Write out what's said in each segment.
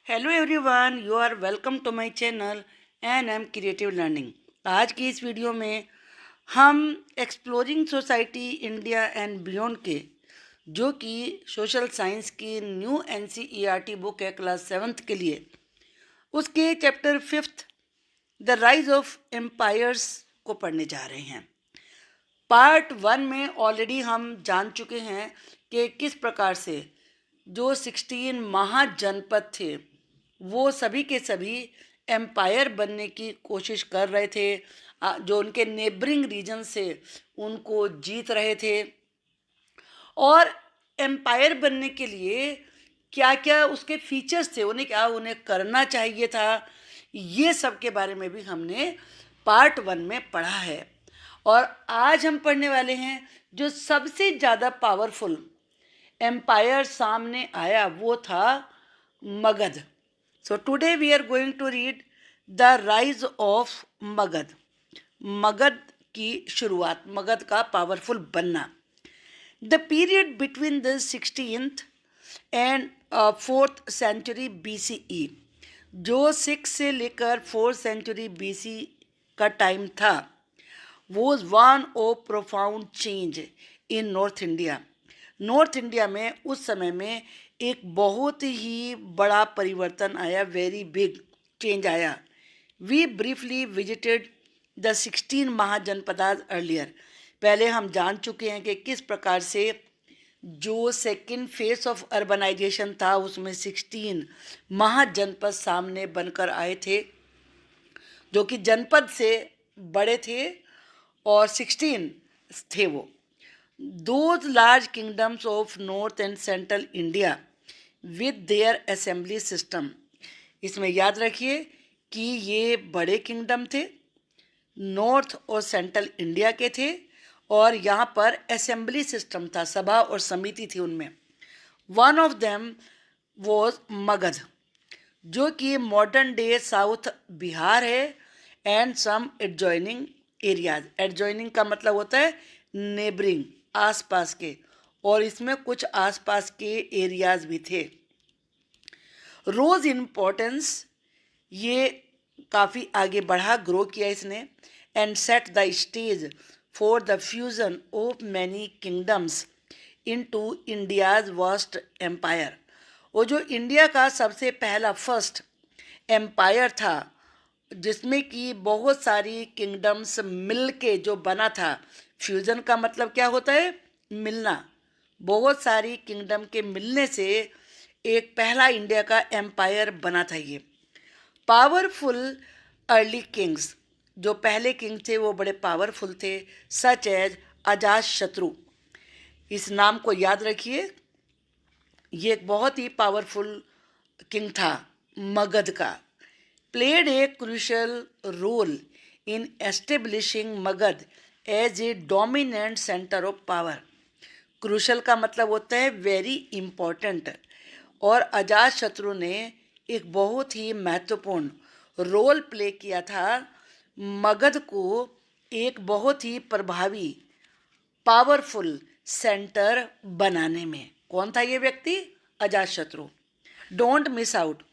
Hello everyone, you are welcome to my channel and M creative learning. आज की इस video में हम exploring society India and beyond के जो कि सोशल साइंस की न्यू NCERT बुक है क्लास 7th के लिए, उसके chapter 5th the rise of empires को पढ़ने जा रहे हैं। पार्ट 1 में ऑलरेडी हम जान चुके हैं कि किस प्रकार से जो 16 महाजनपद थे वो सभी के सभी एम्पायर बनने की कोशिश कर रहे थे, जो उनके नेबरिंग रीजन से उनको जीत रहे थे। और एम्पायर बनने के लिए क्या क्या उसके फीचर्स थे, उन्हें करना चाहिए था, ये सब के बारे में भी हमने पार्ट 1 में पढ़ा है। और आज हम पढ़ने वाले हैं जो सबसे ज़्यादा पावरफुल एम्पायर सामने आया वो था Magadh. So today we are going to read the rise of Magadh. Magadh की शुरुआत, मगध का पावरफुल बनना। The period between the 16th and 4th century BCE, जो 6 से लेकर 4th सेंचुरी BC का टाइम था, was one of profound change in north India. North India में उस समय में एक बहुत ही बड़ा परिवर्तन आया, वेरी बिग चेंज आया। We briefly visited the 16 mahajanapadas earlier. पहले हम जान चुके हैं कि किस प्रकार से जो सेकेंड फेज ऑफ अर्बनाइजेशन था उसमें 16 महाजनपद सामने बनकर आए थे, जो कि जनपद से बड़े थे और 16 थे वो। Those large kingdoms of North and Central India with their assembly system, इसमें याद रखिए कि ये बड़े किंगडम थे, नॉर्थ और सेंट्रल इंडिया के थे, और यहाँ पर असेंबली सिस्टम था, सभा और समिति थी उनमें। One of them was Magadh, जो कि मॉडर्न डे साउथ बिहार है, and some adjoining areas. Adjoining का मतलब होता है नेबरिंग, आसपास के, और इसमें कुछ आसपास के एरियाज भी थे। रोज इम्पोर्टेंस, ये काफ़ी आगे बढ़ा, ग्रो किया इसने। And set the stage for the fusion of many kingdoms into India's vast empire. वो जो इंडिया का सबसे पहला फर्स्ट एम्पायर था, जिसमें कि बहुत सारी किंगडम्स मिल के जो बना था। फ्यूज़न का मतलब क्या होता है? मिलना। बहुत सारी किंगडम के मिलने से एक पहला इंडिया का एम्पायर बना था ये। पावरफुल अर्ली किंग्स, जो पहले किंग थे वो बड़े पावरफुल थे, सच एज अजातशत्रु। इस नाम को याद रखिए, ये एक बहुत ही पावरफुल किंग था मगध का। played a crucial role in establishing Magad as a dominant center of power. Crucial का मतलब होता है वेरी इम्पोर्टेंट, और अजातशत्रु ने एक बहुत ही महत्वपूर्ण रोल प्ले किया था मगध को एक बहुत ही प्रभावी पावरफुल सेंटर बनाने में। कौन था ये व्यक्ति? Ajatashatru. Don't miss out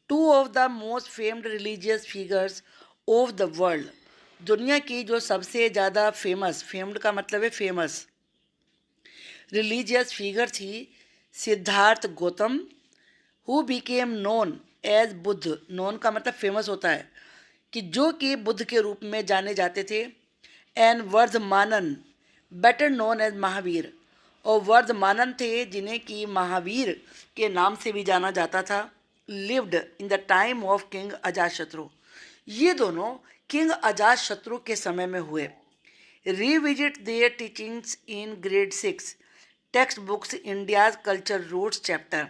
two of the most famed religious figures of the world. दुनिया की जो सबसे ज़्यादा फेमस, फेम्ड का मतलब है फेमस, रिलीजियस फिगर थी Siddhartha Gautam, who became known as Buddha. Known का मतलब फेमस होता है, कि जो कि बुद्ध के रूप में जाने जाते थे। And Vardhamana, better known as Mahavir, और वर्धमानन थे जिन्हें कि महावीर के नाम से भी जाना जाता था। Lived in the time of king Ajatashatru. ये दोनों किंग अजातशत्रु के समय में हुए। Revisit their teachings in grade 6 text books India's culture roots chapter.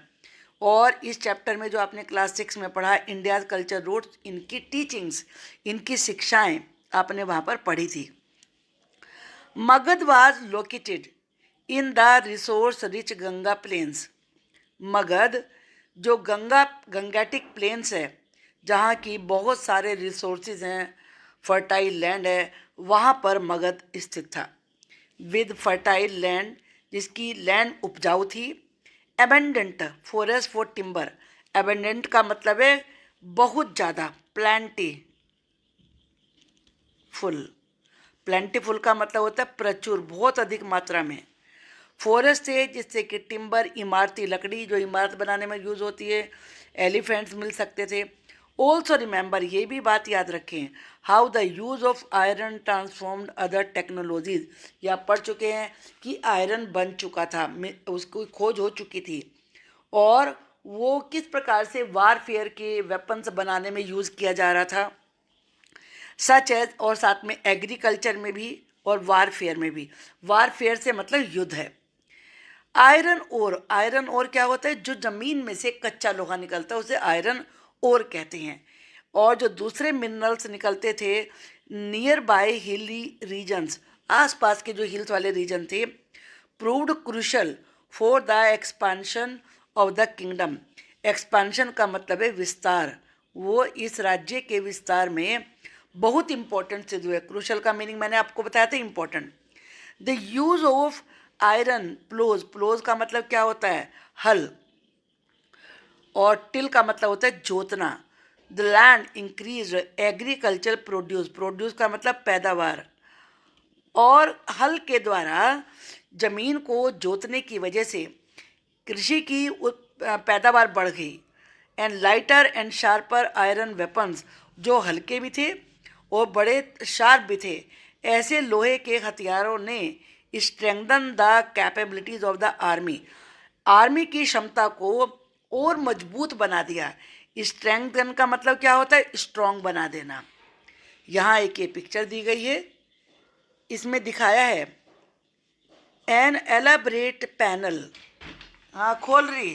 और इस चैप्टर में जो आपने क्लास 6 में पढ़ा, इंडियाज कल्चर रूट्स, इनकी टीचिंग्स, इनकी शिक्षाएं आपने वहाँ पर पढ़ी थी। Magadh was located in the resource rich Ganga plains. Magadh जो गंगैटिक प्लेन्स है, जहाँ की बहुत सारे रिसोर्सेज हैं, फर्टाइल लैंड है, वहाँ पर मगध स्थित था। विद फर्टाइल लैंड, जिसकी लैंड उपजाऊ थी। Abandoned forest for timber abandoned का मतलब है बहुत ज़्यादा, प्लेंटीफुल का मतलब होता है प्रचुर, बहुत अधिक मात्रा में। फॉरेस्ट है जिससे कि टिम्बर, इमारती लकड़ी जो इमारत बनाने में यूज़ होती है, एलिफेंट्स मिल सकते थे। ऑल्सो रिमेंबर, ये भी बात याद रखें, how the use of iron transformed other technologies. या पढ़ चुके हैं कि आयरन बन चुका था, उसकी खोज हो चुकी थी, और वो किस प्रकार से वारफेयर के वेपन्स बनाने में यूज़ किया जा रहा था, सच एज, और साथ में एग्रीकल्चर में भी और वारफेयर में भी। वारफेयर से मतलब युद्ध है। आयरन ओर क्या होता है, जो ज़मीन में से कच्चा लोहा निकलता है उसे आयरन ओर कहते हैं। और जो दूसरे मिनरल्स निकलते थे नियर बाय हिली रीजन्स, आसपास के जो हिल्स वाले रीजन थे, proved crucial for the expansion of the kingdom. Expansion का मतलब है विस्तार, वो इस राज्य के विस्तार में बहुत इंपॉर्टेंट सिद्ध हुए। क्रूशल का मीनिंग मैंने आपको बताया था, important. The use of iron ploughs का मतलब क्या होता है, हल, और टिल का मतलब होता है जोतना। The land increase agriculture produce का मतलब पैदावार, और हल के द्वारा जमीन को जोतने की वजह से कृषि की पैदावार बढ़ गई। And lighter and sharper iron weapons, जो हल्के भी थे और बड़े शार्प भी थे, ऐसे लोहे के हथियारों ने strengthen the capabilities of the army की क्षमता को और मजबूत बना दिया। स्ट्रेंथन का मतलब क्या होता है, स्ट्रॉन्ग बना देना। यहाँ एक ये पिक्चर दी गई है, इसमें दिखाया है एन एलाबरेट पैनल। हाँ खोल रही,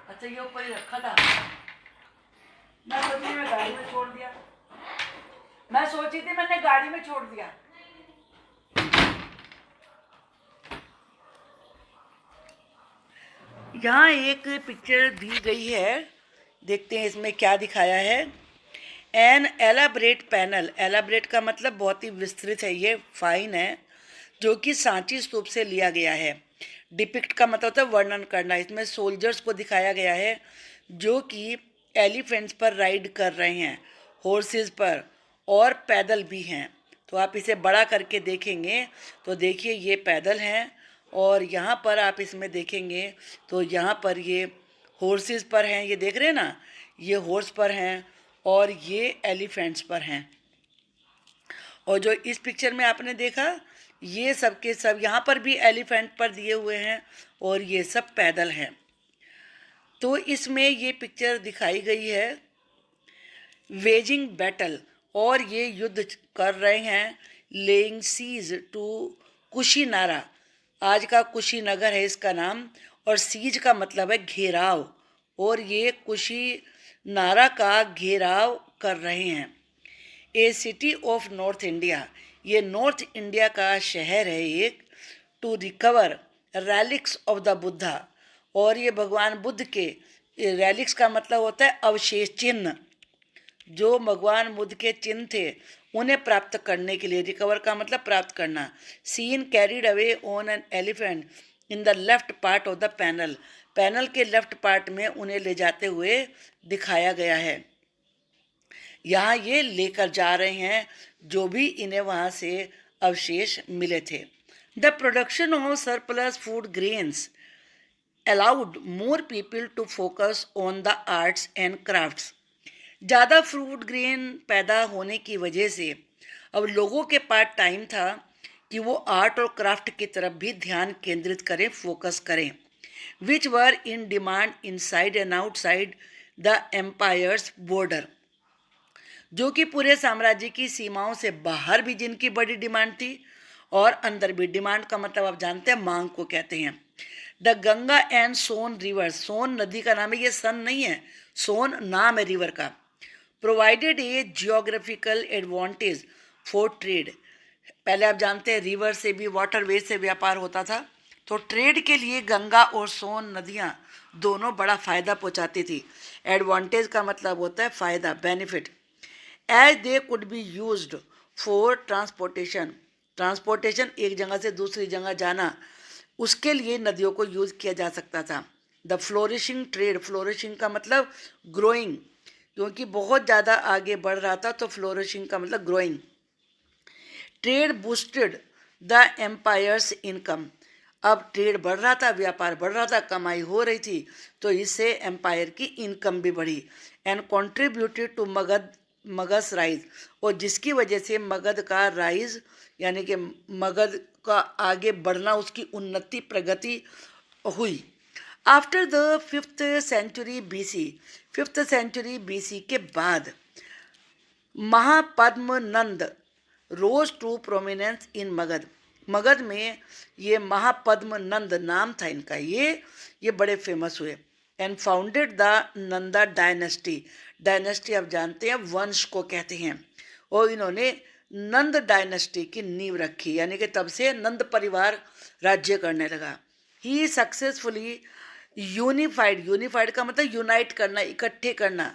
अच्छा ये ऊपर ही रखा था, मैं सोची मैं गाड़ी में छोड़ दिया, मैं सोची थी मैंने गाड़ी में छोड़ दिया। यहाँ एक पिक्चर दी गई है, देखते हैं इसमें क्या दिखाया है। एन एलाबरेट पैनल, एलाबरेट का मतलब बहुत ही विस्तृत है, ये फाइन है, जो कि सांची स्तूप से लिया गया है। डिपिक्ट का मतलब होता है वर्णन करना। इसमें सोल्जर्स को दिखाया गया है जो कि एलिफेंट्स पर राइड कर रहे हैं, हॉर्सेस पर, और पैदल भी हैं। तो आप इसे बड़ा करके देखेंगे तो देखिए ये पैदल हैं, और यहाँ पर आप इसमें देखेंगे तो यहाँ पर ये हॉर्सेस पर हैं, ये देख रहे हैं ना, ये हॉर्स पर हैं और ये एलिफेंट्स पर हैं। और जो इस पिक्चर में आपने देखा ये सब के सब यहाँ पर भी एलिफेंट पर दिए हुए हैं और ये सब पैदल हैं। तो इसमें ये पिक्चर दिखाई गई है वेजिंग बैटल, और ये युद्ध कर रहे हैं लेइंग सीज टू कुशीनारा, आज का कुशीनगर है इसका नाम, और सीज का मतलब है घेराव, और ये कुशीनारा का घेराव कर रहे हैं। A city of north India, ये नॉर्थ इंडिया का शहर है एक, to recover relics of the Buddha, और ये भगवान बुद्ध के, रैलिक्स का मतलब होता है अवशेष, चिन्ह, जो भगवान बुद्ध के चिन्ह थे उन्हें प्राप्त करने के लिए, रिकवर का मतलब प्राप्त करना। Seen carried away on an elephant in the left part of the panel, panel के लेफ्ट पार्ट में उन्हें ले जाते हुए दिखाया गया है। यहाँ ये लेकर जा रहे हैं जो भी इन्हें वहाँ से अवशेष मिले थे। The production of surplus food grains allowed more people to focus on the arts and crafts, ज़्यादा फ्रूट ग्रेन पैदा होने की वजह से अब लोगों के पास टाइम था कि वो आर्ट और क्राफ्ट की तरफ भी ध्यान केंद्रित करें, फोकस करें, which were in demand inside and outside the empire's border, जो कि पूरे साम्राज्य की सीमाओं से बाहर भी जिनकी बड़ी डिमांड थी और अंदर भी। डिमांड का मतलब आप जानते हैं, मांग को कहते हैं। The Ganga and Son river, Son नदी का नाम है, ये सन नहीं है, सोन नाम है रिवर का। Provided A geographical advantage for trade, पहले आप जानते हैं रिवर से भी, वाटरवे से व्यापार होता था, तो ट्रेड के लिए गंगा और सोन नदियाँ दोनों बड़ा फ़ायदा पहुँचाती थी। एडवांटेज का मतलब होता है फ़ायदा, benefit. As they could be used for transportation, transportation एक जगह से दूसरी जगह जाना, उसके लिए नदियों को यूज़ किया जा सकता था। द फ्लोरिशिंग ट्रेड, फ्लोरिशिंग का मतलब ग्रोइंग, क्योंकि बहुत ज़्यादा आगे बढ़ रहा था तो फ्लोरिशिंग का मतलब growing. Trade boosted the empire's income, अब ट्रेड बढ़ रहा था, व्यापार बढ़ रहा था, कमाई हो रही थी, तो इससे एम्पायर की इनकम भी बढ़ी। And contributed to Magadh rise, और जिसकी वजह से मगध का राइज यानी कि मगध का आगे बढ़ना, उसकी उन्नति प्रगति हुई। After the 5th century BC, 5th century BC के बाद Mahapadmananda rose to prominence in Magadh, Magadh में ये महापद्मनंद नाम था इनका, ये बड़े फेमस हुए। And founded the Nanda dynasty, dynasty आप जानते हैं वंश को कहते हैं, और इन्होंने नंद डायनेस्टी की नींव रखी, यानी कि तब से नंद परिवार राज्य करने लगा। ही सक्सेसफुली यूनिफाइड, यूनिफाइड का मतलब यूनाइट करना, इकट्ठे करना,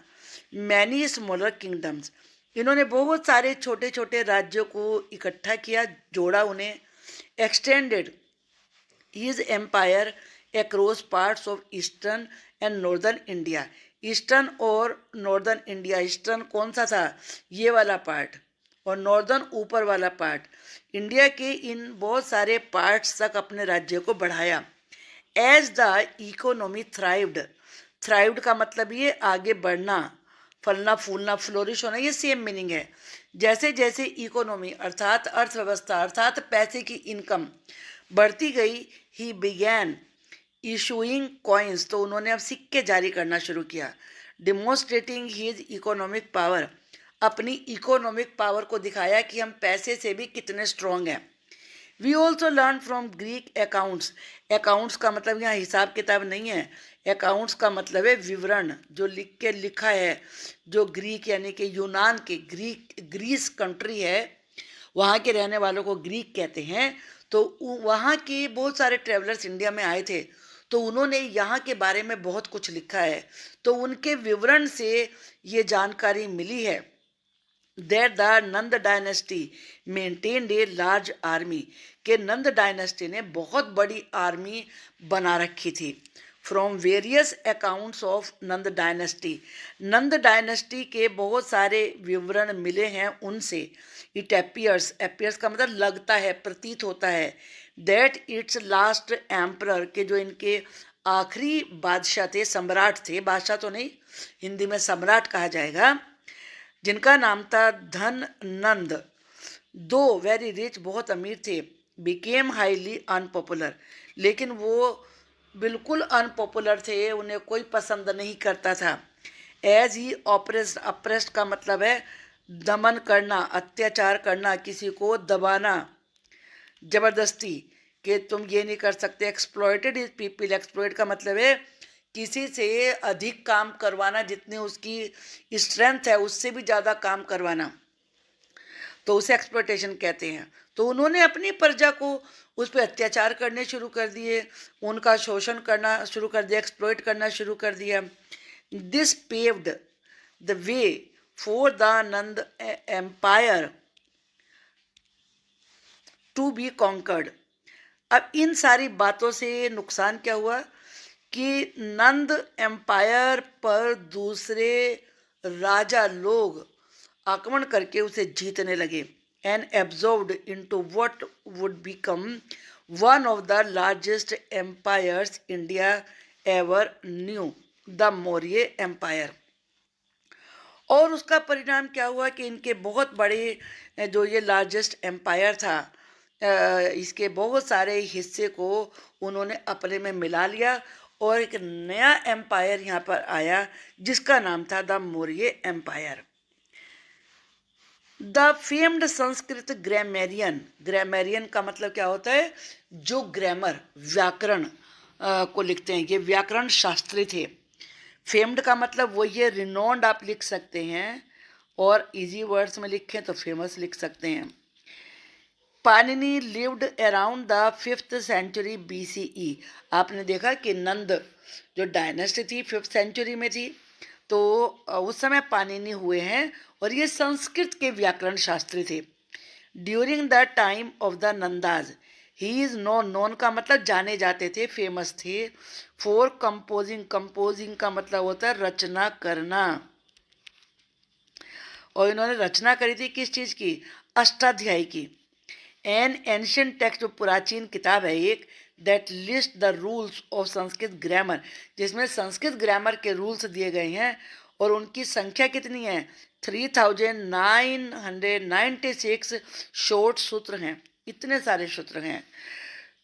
मैनी स्मॉलर किंगडम्स, इन्होंने बहुत सारे छोटे छोटे राज्यों को इकट्ठा किया, जोड़ा उन्हें। Extended his empire across parts of eastern and northern India, eastern और नॉर्दर्न इंडिया, ईस्टर्न कौन सा था, ये वाला पार्ट, और नॉर्दर्न ऊपर वाला पार्ट, इंडिया के इन बहुत सारे पार्ट्स तक अपने राज्य को बढ़ाया। As the economy thrived, thrived का मतलब ये आगे बढ़ना, फलना फूलना, फ्लोरिश होना, ये सेम मीनिंग है। जैसे जैसे इकोनॉमी अर्थात अर्थव्यवस्था अर्थात पैसे की इनकम बढ़ती गई, ही बिगैन इशूइंग कॉइन्स, तो उन्होंने अब सिक्के जारी करना शुरू किया। डिमोन्स्ट्रेटिंग हिज इकोनॉमिक पावर, अपनी इकोनॉमिक पावर को दिखाया कि हम पैसे से भी कितने स्ट्रॉन्ग हैं। We also learn from Greek accounts, accounts का मतलब यहाँ हिसाब किताब नहीं है, अकाउंट्स का मतलब है विवरण, जो लिख के लिखा है, जो ग्रीक यानी कि यूनान के, ग्रीस कंट्री है, वहाँ के रहने वालों को ग्रीक कहते हैं। तो वहाँ के बहुत सारे ट्रेवलर्स इंडिया में आए थे, तो उन्होंने यहाँ के बारे में बहुत कुछ लिखा है, तो उनके विवरण से ये जानकारी मिली है that the Nand dynasty maintained a large army, के नंद डायनेस्टी ने बहुत बड़ी आर्मी बना रखी थी। From various accounts of Nand dynasty, Nand dynasty के बहुत सारे विवरण मिले हैं उनसे। इट अपियर्स, अपियर्स का मतलब लगता है, प्रतीत होता है, दैट इट्स लास्ट एम्परर, के जो इनके आखिरी बादशाह थे, सम्राट थे, बादशाह तो नहीं, हिंदी में सम्राट कहा जाएगा, जिनका नाम था धन नंद, दो वेरी रिच, बहुत अमीर थे, बिकेम हाईली अनपॉपुलर, लेकिन वो बिल्कुल अनपॉपुलर थे, उन्हें कोई पसंद नहीं करता था। एज ही ऑपरेस्ड, अप्रेस्ड का मतलब है दमन करना, अत्याचार करना, किसी को दबाना, जबरदस्ती, कि तुम ये नहीं कर सकते। एक्सप्लॉयटेड इज पीपल, एक्सप्लॉयट का मतलब है किसी से अधिक काम करवाना, जितनी उसकी स्ट्रेंथ है उससे भी ज़्यादा काम करवाना, तो उसे एक्सप्लॉयटेशन कहते हैं। तो उन्होंने अपनी प्रजा को उस पर अत्याचार करने शुरू कर दिए, उनका शोषण करना शुरू कर दिया, एक्सप्लॉयट करना शुरू कर दिया। This paved the way for the Nanda empire to be conquered. अब इन सारी बातों से नुकसान क्या हुआ कि नंद एम्पायर पर दूसरे राजा लोग आक्रमण करके उसे जीतने लगे। And absorbed into what would become one of the largest empires India ever knew, the Maurya empire. और उसका परिणाम क्या हुआ कि इनके बहुत बड़े जो ये लार्जेस्ट एम्पायर था, इसके बहुत सारे हिस्से को उन्होंने अपने में मिला लिया, और एक नया एम्पायर यहाँ पर आया जिसका नाम था the Maurya empire. The famed Sanskrit grammarian, grammarian का मतलब क्या होता है, जो ग्रामर व्याकरण को लिखते हैं, ये व्याकरण शास्त्री थे। फेम्ड का मतलब वही है, रिनोन्ड आप लिख सकते हैं, और इजी वर्ड्स में लिखें तो फेमस लिख सकते हैं। Panini lived around the 5th century BCE, आपने देखा कि नंद जो डायनेस्टी थी 5th सेंचुरी में थी, तो उस समय पाणिनि हुए हैं, और ये संस्कृत के व्याकरण शास्त्री थे। During the time of the Nandas he is known का मतलब जाने जाते थे, फेमस थे। फॉर कंपोजिंग का मतलब होता है रचना करना। और इन्होंने रचना करी थी किस चीज़ की? अष्टाध्यायी की। एन एंशियंट टेक्स्ट, जो प्राचीन किताब है एक, that list the rules of Sanskrit grammar, जिसमें संस्कृत ग्रामर के रूल्स दिए गए हैं। और उनकी संख्या कितनी है? 3996 शॉर्ट सूत्र हैं। इतने सारे सूत्र हैं।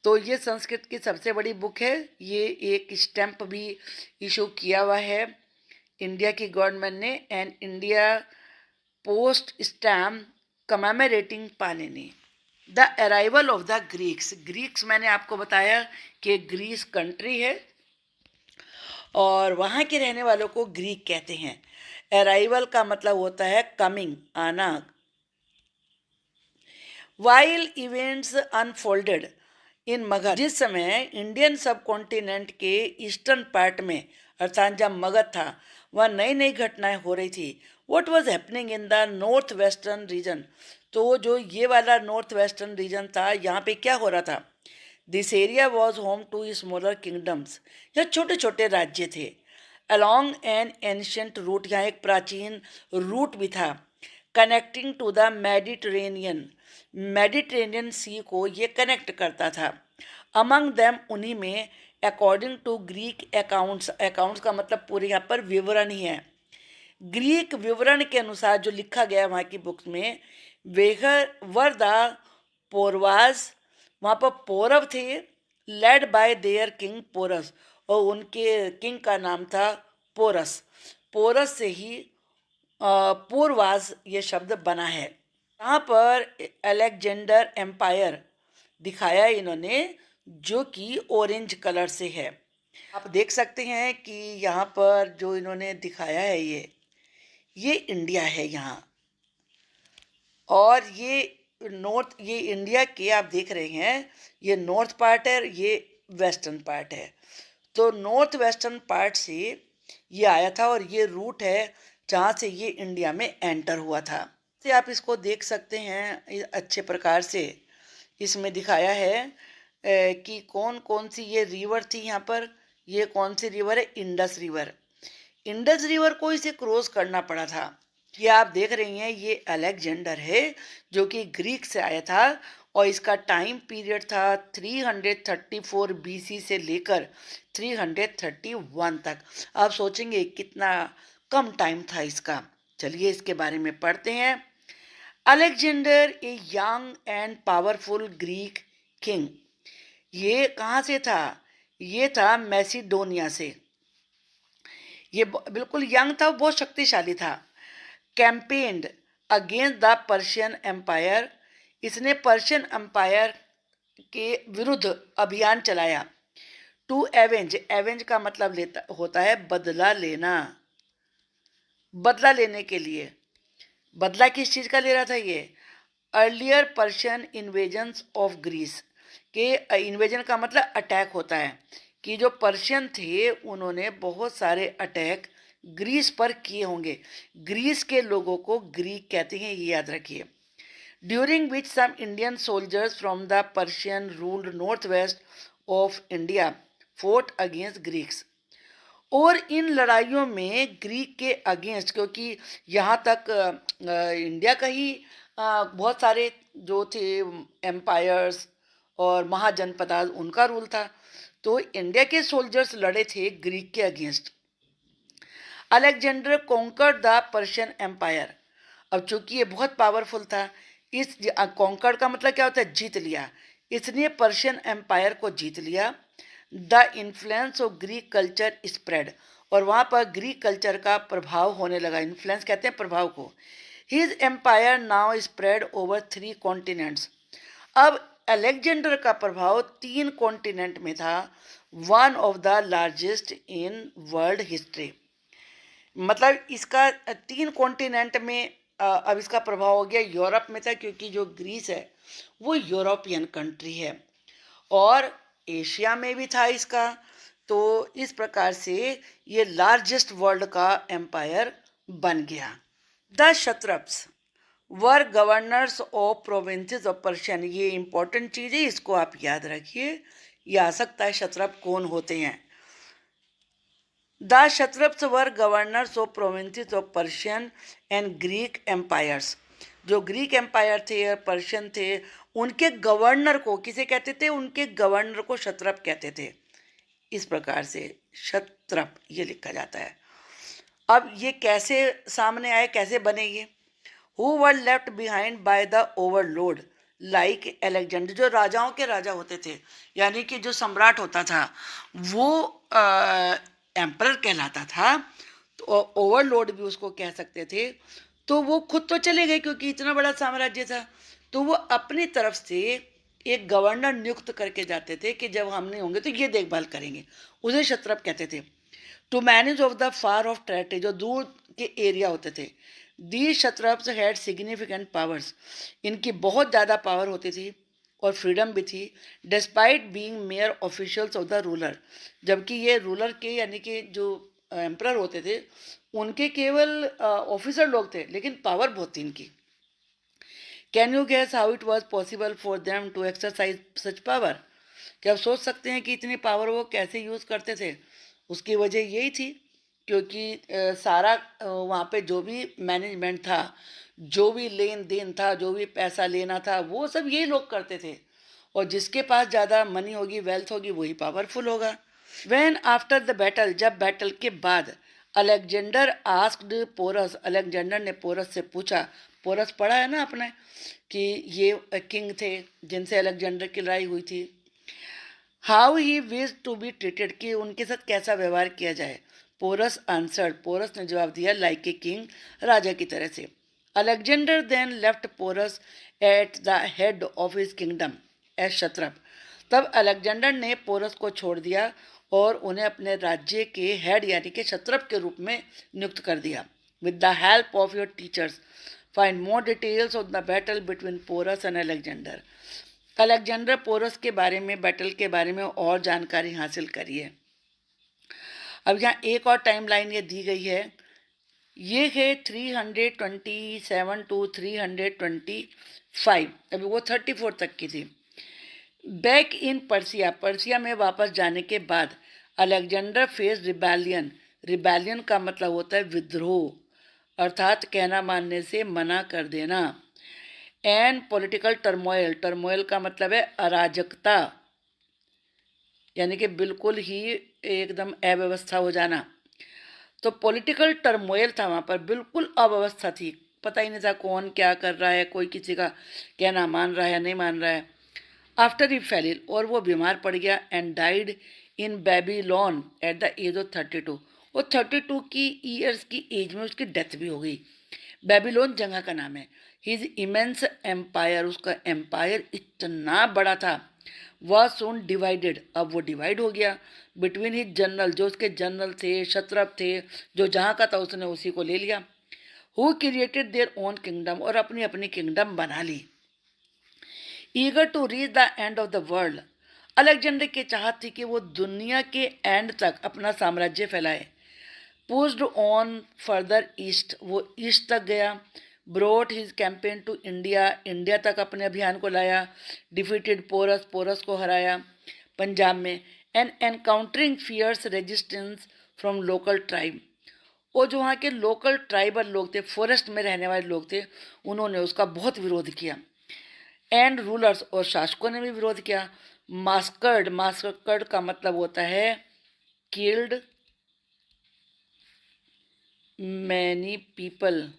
तो ये संस्कृत की सबसे बड़ी बुक है। ये एक स्टैम्प भी इशू किया हुआ है इंडिया की गवर्नमेंट ने, and India post stamp commemorating Panini. The arrival of the Greeks, Greeks मैंने आपको बताया कि ग्रीस कंट्री है और वहाँ के रहने वालों को ग्रीक कहते हैं। अराइवल का मतलब होता है कमिंग, आना। वाइल इवेंट्स अनफोल्डेड इन मगध, जिस समय इंडियन सब कॉन्टिनेंट के ईस्टर्न पार्ट में अर्थात जब मगध था वह नई नई घटनाएं हो रही थी। What was happening in the north western region, तो जो ये वाला नॉर्थ वेस्टर्न रीजन था, यहाँ पे क्या हो रहा था? This area was home to smaller kingdoms, यह छोटे छोटे राज्य थे। अलॉन्ग एन एंशियंट रूट, यहाँ एक प्राचीन रूट भी था, connecting to the Mediterranean, Mediterranean sea को ये कनेक्ट करता था। अमंग देम, उन्हीं में, according to Greek accounts, accounts का मतलब पूरे यहाँ पर विवरण ही है। ग्रीक विवरण के अनुसार जो लिखा गया वहाँ की बुक्स में, वेगर वर द पोरवाज, वहाँ पर पौरव थे, led by their king Porus, और उनके किंग का नाम था पोरस। पोरस से ही पूर्वाज ये शब्द बना है। यहाँ पर अलेक्जेंडर एम्पायर दिखाया इन्होंने, जो कि ऑरेंज कलर से है। आप देख सकते हैं कि यहाँ पर जो इन्होंने दिखाया है ये इंडिया है यहाँ, और ये इंडिया के आप देख रहे हैं, ये नॉर्थ पार्ट है, ये वेस्टर्न पार्ट है। तो नॉर्थ वेस्टर्न पार्ट से ये आया था और ये रूट है जहाँ से ये इंडिया में एंटर हुआ था। से आप इसको देख सकते हैं अच्छे प्रकार से। इसमें दिखाया है कि कौन कौन सी ये रिवर थी यहाँ पर। ये कौन सी रिवर है? Indus river. इंडस रिवर को इसे क्रॉस करना पड़ा था। ये आप देख रही हैं, ये अलेक्जेंडर है जो कि ग्रीक से आया था, और इसका टाइम पीरियड था 334 बीसी से लेकर 331 तक। आप सोचेंगे कितना कम टाइम था इसका। चलिए इसके बारे में पढ़ते हैं। Alexander a young and powerful Greek king, ये कहाँ से था? ये था मैसिडोनिया से। ये बिल्कुल यंग था, बहुत शक्तिशाली था। Campaigned against the Persian empire, इसने पर्शियन एम्पायर के विरुद्ध अभियान चलाया। टू एवेंज, एवेंज का मतलब होता है बदला लेना, बदला लेने के लिए। बदला किस चीज़ का ले रहा था ये? Earlier Persian invasions of Greece, के इन्वेजन का मतलब अटैक होता है, कि जो पर्शियन थे उन्होंने बहुत सारे अटैक ग्रीस पर किए होंगे। ग्रीस के लोगों को ग्रीक कहते हैं, ये याद रखिए। During which some Indian soldiers from the Persian ruled north west of India fought against Greeks, और इन लड़ाइयों में ग्रीक के अगेंस्ट, क्योंकि यहाँ तक इंडिया का ही बहुत सारे जो थे एम्पायर्स और महाजनपदा, उनका रूल था, तो इंडिया के सोल्जर्स लड़े थे ग्रीक के against. Alexander conquered the Persian empire, अब चूंकि ये बहुत पावरफुल था, इस कॉन्कर्ड का मतलब क्या होता है? जीत लिया। इसने पर्शियन एम्पायर को जीत लिया। The influence of Greek culture spread, और वहाँ पर ग्रीक कल्चर का प्रभाव होने लगा। इन्फ्लुएंस कहते हैं प्रभाव को। His empire now spread over 3 continents, अब अलेक्जेंडर का प्रभाव 3 कॉन्टिनेंट में था। One of the largest in world history, मतलब इसका 3 कॉन्टिनेंट में अब इसका प्रभाव हो गया। यूरोप में था, क्योंकि जो ग्रीस है वो यूरोपियन कंट्री है, और एशिया में भी था इसका। तो इस प्रकार से ये लार्जेस्ट वर्ल्ड का एम्पायर बन गया। The kshatraps were governors of provinces of Persian. ये इंपॉर्टेंट चीज़ है, इसको आप याद रखिए, ये आ सकता है क्षत्रप कौन होते हैं। The kshatraps were governors of provinces of Persian and Greek empires. जो ग्रीक एम्पायर थे और पर्शियन थे, उनके गवर्नर को किसे कहते थे? उनके गवर्नर को क्षत्रप कहते थे। इस प्रकार से क्षत्रप ये लिखा जाता है। अब ये कैसे सामने आए, कैसे बने ये? Who were left behind by the overload like Alexander. जो राजाओं के राजा होते थे, यानी कि जो सम्राट होता था वो एम्परर कहलाता था, तो ओवरलोड भी उसको कह सकते थे। तो वो खुद तो चले गए क्योंकि इतना बड़ा साम्राज्य था, तो वो अपनी तरफ से एक गवर्नर नियुक्त करके जाते थे कि जब हम नहीं होंगे तो ये देखभाल करेंगे, उसे क्षत्रप कहते थे। To manage of the far of territory, जो दूर के एरिया होते थे। The kshatraps had significant powers, इनकी बहुत ज़्यादा पावर होती थी और फ्रीडम भी थी। Despite being mayor officials of the ruler, जबकि ये रूलर के यानी कि जो एम्परर होते थे उनके केवल ऑफिसर लोग थे, लेकिन पावर बहुत थी इनकी। Can you guess how it was possible for them to exercise such power? क्या आप सोच सकते हैं कि इतनी पावर वो कैसे यूज़ करते थे? उसकी वजह यही थी क्योंकि सारा वहाँ पे जो भी मैनेजमेंट था, जो भी लेन देन था, जो भी पैसा लेना था, वो सब यही लोग करते थे। और जिसके पास ज़्यादा मनी होगी, वेल्थ होगी, वही पावरफुल होगा। व्हेन आफ्टर द बैटल, जब बैटल के बाद, अलेक्जेंडर आस्क्ड पोरस, अलेक्जेंडर ने पोरस से पूछा, पोरस पढ़ा है ना आपने कि ये किंग थे जिनसे अलेक्जेंडर की लड़ाई हुई थी। How he wish to be treated, कि उनके साथ कैसा व्यवहार किया जाए। पोरस आंसर्ड, पोरस ने जवाब दिया, लाइक ए किंग, राजा की तरह से। Alexander then left Porus at the head of his kingdom as kshatrap. तब अलेक्जेंडर ने पोरस को छोड़ दिया और उन्हें अपने राज्य के हेड यानी कि क्षत्रप के रूप में नियुक्त कर दिया। With the help of your teachers find more details of the battle between Porus and Alexander. Alexander Porus के बारे में, बैटल के बारे में और जानकारी हासिल करिए। अब यहाँ एक और टाइम लाइन ये दी गई है, ये है 327 टू 325, अभी वो 34 तक की थी। बैक इन पर्सिया, पर्सिया में वापस जाने के बाद अलेक्जेंडर फेस रिबेलियन। रिबेलियन का मतलब होता है विद्रोह, अर्थात कहना मानने से मना कर देना। एंड पॉलिटिकल टर्मोइल, टर्मोइल का मतलब है अराजकता, यानी कि बिल्कुल ही एकदम अव्यवस्था हो जाना। तो पॉलिटिकल टर्मोइल था वहाँ पर, बिल्कुल अव्यवस्था थी, पता ही नहीं था कौन क्या कर रहा है, कोई किसी का कहना मान रहा है नहीं मान रहा है। आफ्टर ही फेल, और वो बीमार पड़ गया, and died in Babylon at the age of 32। वो 32 की ईयर्स की एज में उसकी डेथ भी हो गई। बेबीलोन जगह का नाम है। हिज इमेंस एम्पायर, उसका एम्पायर इतना बड़ा था, वह सोन डिवाइडेड, अब वो डिवाइड हो गया बिटवीन हिज जनरल, जो उसके जनरल थे, क्षत्रप थे, जो जहाँ का था उसने उसी को ले लिया। Who created their own kingdom, और अपनी अपनी किंगडम बना ली। Eager to reach the end of the world, Alexander की चाहत थी कि वो दुनिया के एंड तक अपना साम्राज्य फैलाए। पुश्ड ऑन फर्दर ईस्ट, वो ईस्ट तक गया। Brought his campaign to India, India तक अपने अभियान को लाया। डिफीटेड पोरस, पोरस को हराया पंजाब में। And encountering fierce resistance from local tribe, और जो वहाँ के लोकल ट्राइबल लोग थे, फॉरेस्ट में रहने वाले लोग थे, उन्होंने उसका बहुत विरोध किया। एंड रूलर्स, और शासकों ने भी विरोध किया। मास्कर्ड, मास्कर्ड का मतलब होता है killed many people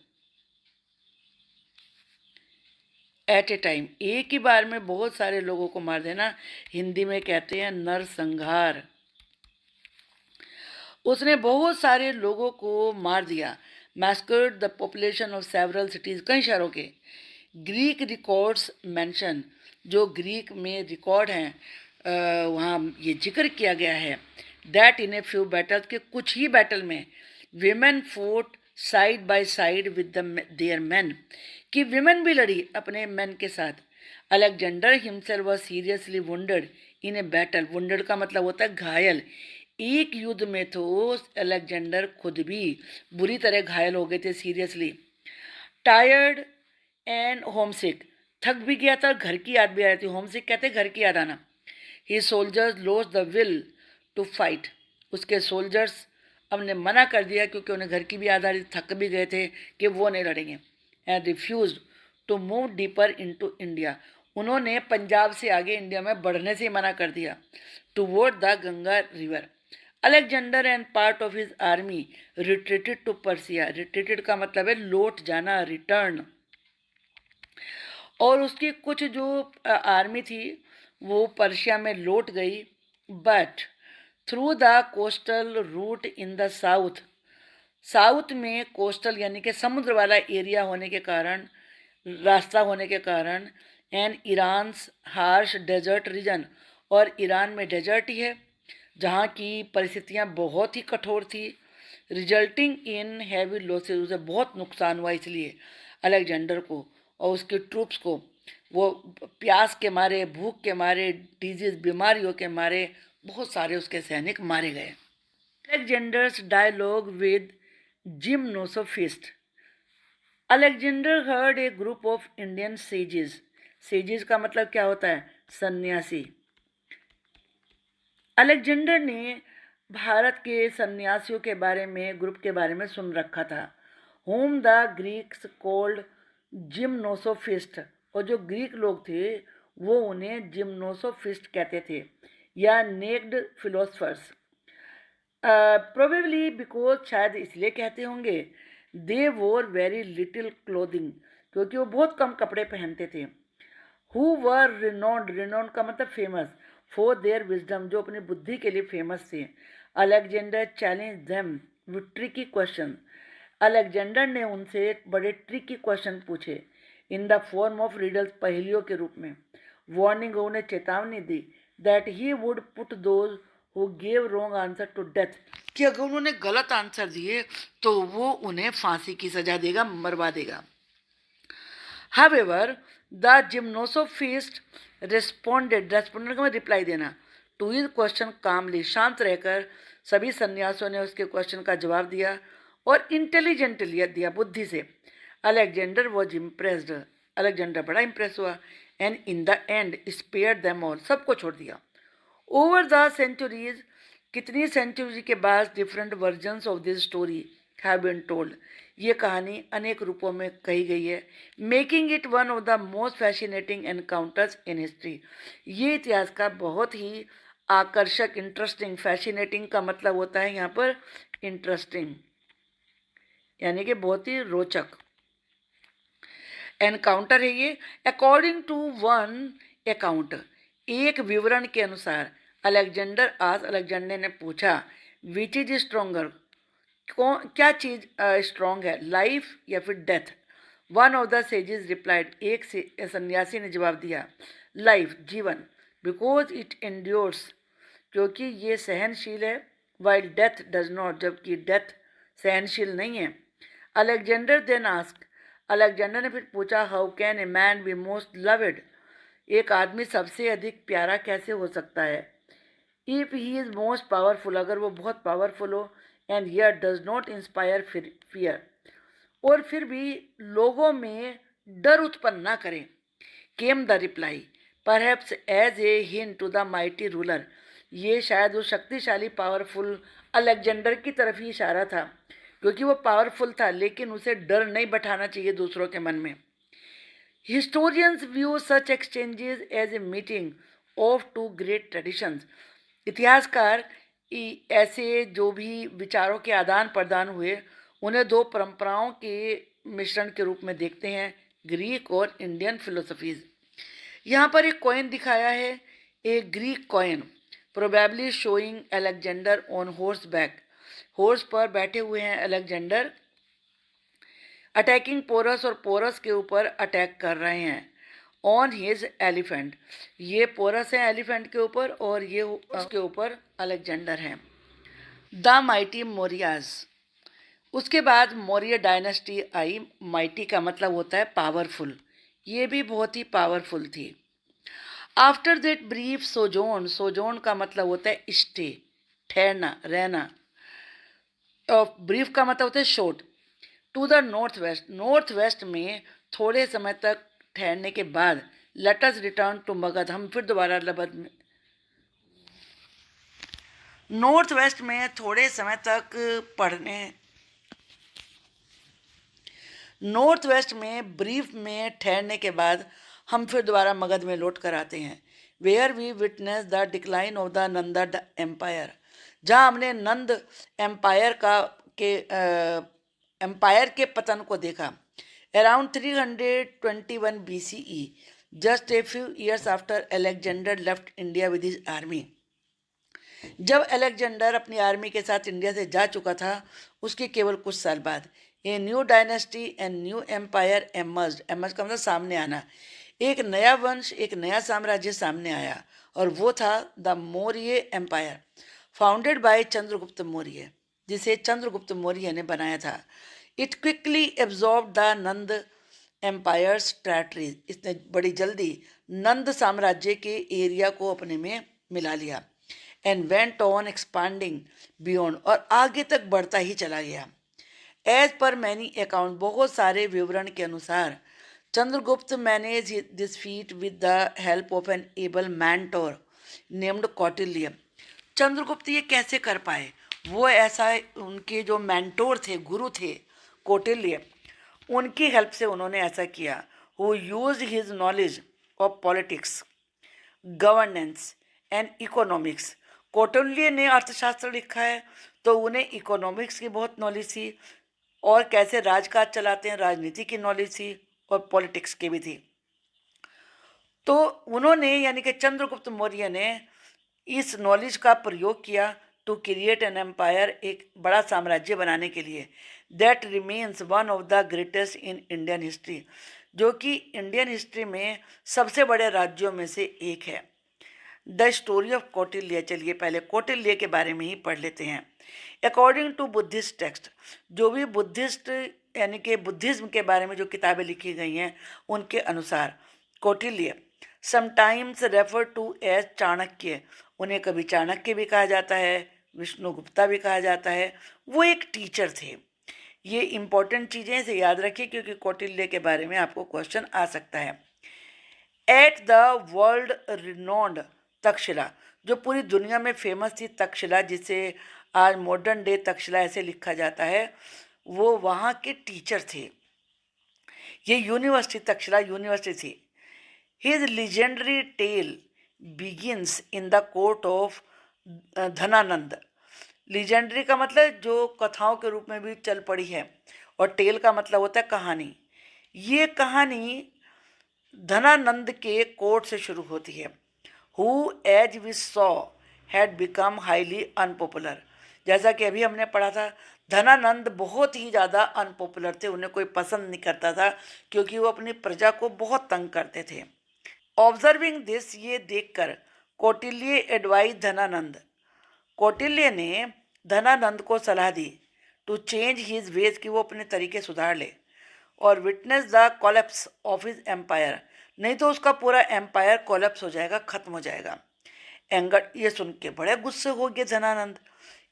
at A time, एक ही बार में बहुत सारे लोगों को मार देना, हिंदी में कहते हैं नरसंहार। उसने बहुत सारे लोगों को मार दिया। Massacred the population of several cities, कई शहरों के। ग्रीक रिकॉर्ड्स मेंशन, जो ग्रीक में रिकॉर्ड हैं वहाँ ये जिक्र किया गया है, that in a few battles, के कुछ ही बैटल में women fought side by side with their man, कि विमेन भी लड़ी अपने मैन के साथ। Alexander himself was seriously wounded in a battle, wounded का मतलब होता है घायल। एक युद्ध में तो अलेक्जेंडर खुद भी बुरी तरह घायल हो गए थे, सीरियसली। टायर्ड एंड होमसिक, थक भी गया था और घर की याद भी आ रही थी। होमसिक कहते हैं घर की याद आना। His soldiers lost the will to fight, उसके सोल्जर्स अब ने मना कर दिया क्योंकि उन्हें घर की भी याद आ रही थी, थक भी गए थे कि वो नहीं लड़ेंगे। And refuse to move deeper into India, उन्होंने पंजाब से आगे इंडिया में बढ़ने से ही मना कर दिया। Toward the Ganga river, Alexander and part of his army retreated to Persia, retreated का मतलब है लौट जाना, रिटर्न। और उसकी कुछ जो आर्मी थी वो पर्शिया में लौट गई। But through the coastal route in the south, south में कोस्टल यानी कि समुद्र वाला एरिया होने के कारण, रास्ता होने के कारण, and Iran's harsh desert region, और ईरान में डेजर्ट ही है जहाँ की परिस्थितियाँ बहुत ही कठोर थी। रिजल्टिंग इन हैवी लॉसेज, उसे बहुत नुकसान हुआ इसलिए अलेक्जेंडर को और उसके ट्रूप्स को। वो प्यास के मारे, भूख के मारे, डिजीज बीमारियों के मारे बहुत सारे उसके सैनिक मारे गए। Alexander's dialogue with gymnosophist, Alexander heard a group of Indian sages, sages का मतलब क्या होता है, सन्यासी। अलेक्जेंडर ने भारत के सन्यासियों के बारे में, ग्रुप के बारे में सुन रखा था। होम द ग्रीक्स कोल्ड जिम्नोसोफिस्ट, और जो ग्रीक लोग थे वो उन्हें जिम्नोसोफिस्ट कहते थे या नेक्ड फिलोसफर्स। प्रोबेबली बिकॉज, शायद इसलिए कहते होंगे, दे वोर वेरी लिटिल क्लोथिंग, क्योंकि वो बहुत कम कपड़े पहनते थे। हु वर रिनोन्ड, रिनोन्ड का मतलब फेमस, फॉर देयर विजडम, जो अपनी बुद्धि के लिए फेमस थे। Alexander challenge them with tricky question, Alexander ने उनसे बड़े ट्रिकी क्वेश्चन पूछे in the form of riddles, पहेलियों के रूप में। वार्निंग, उन्हें चेतावनी दी that he would put those who gave wrong answer to death, कि अगर उन्होंने गलत आंसर दिए तो वो उन्हें फांसी की सजा देगा, मरवा देगा। However, the gymnosophist responded, responded का रिप्लाई देना, to his question calmly, शांत रहकर सभी सन्यासियों ने उसके क्वेश्चन का जवाब दिया और इंटेलिजेंटली दिया, बुद्धि से। अलेक्जेंडर वॉज इम्प्रेस्ड, अलेक्जेंडर बड़ा इम्प्रेस हुआ। And in the end spared them all, सबको छोड़ दिया। ओवर द सेंचुरीज, कितनी सेंचुरी के बाद different versions of this story have been told, ये कहानी अनेक रूपों में कही गई है। Making it one of the most fascinating encounters in history, ये इतिहास का बहुत ही आकर्षक, इंटरेस्टिंग, फैसिनेटिंग का मतलब होता है यहाँ पर इंटरेस्टिंग, यानी कि बहुत ही रोचक एनकाउंटर है ये। अकॉर्डिंग टू वन अकाउंट, एक विवरण के अनुसार, अलेक्जेंडर आज, अलेक्जेंडर ने पूछा, विच इज स्ट्रोंगर, क्या चीज़ स्ट्रॉन्ग है, लाइफ या फिर death. One of the sages replied, एक सन्यासी ने जवाब दिया, लाइफ, जीवन, बिकॉज इट एंड्योर्स, क्योंकि ये सहनशील है, वाइल डेथ डज नॉट, जबकि डेथ सहनशील नहीं है। अलेक्जेंडर देन आस्क, अलेक्जेंडर ने फिर पूछा, how can a man be most loved, एक आदमी सबसे अधिक प्यारा कैसे हो सकता है। If he is most powerful, अगर वो बहुत पावरफुल हो, and yet does not inspire fear, और फिर भी लोगों में डर उत्पन्न ना करें। Came the reply, perhaps as a hint to the mighty ruler, ये शायद उस शक्तिशाली पावरफुल अलेक्जेंडर की तरफ ही इशारा था, क्योंकि वो पावरफुल था लेकिन उसे डर नहीं बैठाना चाहिए दूसरों के मन में। Historians view such exchanges as a meeting of two great traditions, इतिहासकार ऐसे जो भी विचारों के आदान प्रदान हुए उन्हें दो परंपराओं के मिश्रण के रूप में देखते हैं, ग्रीक और इंडियन फिलोसफीज। यहाँ पर एक कॉइन दिखाया है, एक Greek coin, probably showing Alexander on horse back, horse पर बैठे हुए हैं अलेक्जेंडर, अटैकिंग पोरस, और पोरस के ऊपर अटैक कर रहे हैं, ऑन हिज एलिफेंट, ये पोरस है एलिफेंट के ऊपर और ये उसके ऊपर अलेक्जेंडर हैं। द माइटी मौर्याज, उसके बाद मौर्य डायनेस्टी आई, माइटी का मतलब होता है पावरफुल, ये भी बहुत ही पावरफुल थी। आफ्टर दैट ब्रीफ सोजोन, सोजोन का मतलब होता है स्टे, ठहरना, रहना, और ब्रीफ का मतलब होता है short. To the north west, north west में थोड़े समय तक ठहरने के बाद let us return to Magadha, हम फिर दोबारा मगध में नॉर्थ वेस्ट में थोड़े समय तक पढ़ने नॉर्थ वेस्ट में ब्रीफ में ठहरने के बाद हम फिर दोबारा मगध में लौट कर आते हैं। Where we witness the decline of the Nanda empire, जहाँ हमने नंद एम्पायर के पतन को देखा। Around 321 BCE, just a few years after Alexander left India with his army, जब अलेक्जेंडर अपनी आर्मी के साथ इंडिया से जा चुका था, उसके केवल कुछ साल बाद a new dynasty and new empire emerge का मतलब सामने आना, एक नया वंश, एक नया साम्राज्य सामने आया, और वो था the Maurya empire founded by Chandragupta Maurya, जिसे चंद्रगुप्त मौर्य ने बनाया था। It quickly absorb the Nanda empire's territories, इसने बड़ी जल्दी नंद साम्राज्य के एरिया को अपने में मिला लिया। And went on expanding beyond, और आगे तक बढ़ता ही चला गया। एज पर मैनी अकाउंट, बहुत सारे विवरण के अनुसार, Chandragupta manage this feat with the help of an able mentor named Kautilya. Chandragupta ये कैसे कर पाए? वो ऐसा, उनके जो मैंटोर थे, गुरु थे कौटिल्य, उनकी हेल्प से उन्होंने ऐसा किया। Who use his knowledge of politics, governance and economics. Kautilya ने अर्थशास्त्र लिखा है, तो उन्हें इकोनॉमिक्स की बहुत नॉलेज थी, और कैसे राजकाज चलाते हैं, राजनीति की नॉलेज थी, और पॉलिटिक्स की भी थी। तो उन्होंने, यानी कि चंद्रगुप्त मौर्य ने इस नॉलेज का प्रयोग किया टू क्रिएट एन एम्पायर, एक बड़ा साम्राज्य बनाने के लिए, that remains one of the greatest in Indian history, जो कि इंडियन हिस्ट्री में सबसे बड़े राज्यों में से एक है। द स्टोरी ऑफ कौटिल्य, चलिए पहले कौटिल्य के बारे में ही पढ़ लेते हैं। अकॉर्डिंग टू बुद्धिस्ट टेक्स्ट, जो भी बुद्धिस्ट यानी कि बुद्धिज्म के बारे में जो किताबें लिखी गई हैं, उनके अनुसार Kautilya sometimes refer to as Chanakya, उन्हें कभी चाणक्य भी कहा जाता है, विष्णुगुप्ता भी कहा जाता है। वो एक टीचर थे। ये इंपॉर्टेंट चीज़ें इसे याद रखिए, क्योंकि कौटिल्य के बारे में आपको क्वेश्चन आ सकता है। At the world renowned Takshashila, जो पूरी दुनिया में फेमस थी तक्षशिला, जिसे आज मॉडर्न डे तक्षशिला ऐसे लिखा जाता है, वो वहाँ के टीचर थे। ये यूनिवर्सिटी, तक्षशिला यूनिवर्सिटी थी। His legendary tale begins in the court of Dhanananda. Legendary का मतलब जो कथाओं के रूप में भी चल पड़ी है, और टेल का मतलब होता है कहानी। ये कहानी धनानंद के कोर्ट से शुरू होती है। Who as we saw had become highly unpopular, जैसा कि अभी हमने पढ़ा था, धनानंद बहुत ही ज़्यादा अनपॉपुलर थे, उन्हें कोई पसंद नहीं करता था, क्योंकि वो अपनी प्रजा को बहुत तंग करते थे। ऑब्जर्विंग दिस, ये देखकर कौटिल्य एडवाइज धनानंद, कौटिल्य ने धनानंद को सलाह दी टू चेंज हिज वेज, कि वो अपने तरीके सुधार ले, और witness the collapse of his empire, नहीं तो उसका पूरा एम्पायर कोलैप्स हो जाएगा, खत्म हो जाएगा। एंगर, ये सुन के बड़े गुस्से हो गए धनानंद।